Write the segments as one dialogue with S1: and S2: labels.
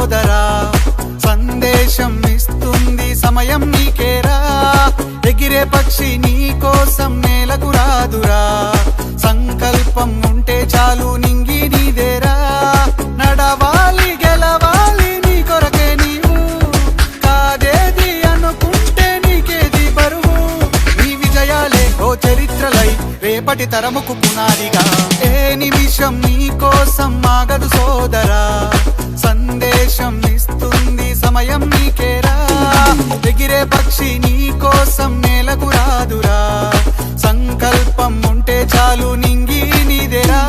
S1: సోదరా సందేశం ఇస్తుంది సమయం నీకేరా ఎగిరే పక్షి నీ కోసం నేలకు రాదురా సంకల్పం ఉంటే చాలు నింగి నీదేరా నడవాలి గెలవాలి నీ కొరకే నీవు కాదేది అనుకుంటే నీకేది బరువు నీ విజయాలే ఓ చరిత్రలై రేపటి తరముకు పునాదిగా ఏ నిమిషం నీ కోసం ఆగదు సోదరా సందేశం ఇస్తుంది సమయం నీకేరా ఎగిరే పక్షి నీ కోసం నేలకు రాదురా సంకల్పం ఉంటే చాలు నింగి నీదేరా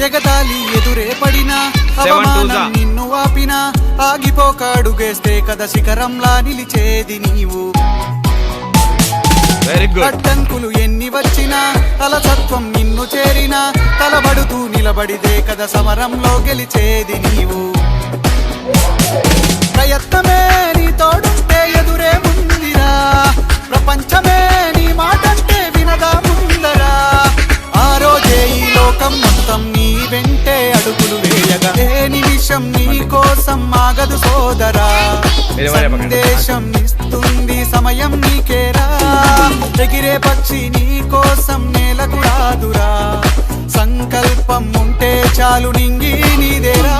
S1: ఎగతాళి ఎదురే పడినా అవమానం నిన్ను ఆపినా ఆగిపోక అడుగేస్తే కదా శిఖరంలా నిలిచేది నీవు అడ్డంకులు ఎన్ని వచ్చినా అలసత్వం నిన్ను చేరినా తలబడుతూ నిలబడిదే కదా సమరంలో గెలిచేది నీవు ప్రయత్నమే నీ తోడుంటే ఎదురే ముందిరా ప్రపంచమే నీ మాటంటే వినదా ముందరా ఆ రోజే ఈ లోకం మొత్తం నీ వెంటే అడుగులు వేయగా ఏ నిమిషం నీ కోసం ఆగదు సోదరా సందేశం ఇస్తుంది సమయం నీకేరా ఎగిరే పక్షి నీ కోసం నేలకు రాదురా సంకల్పం ఉంటే చాలు నింగి నీదేరా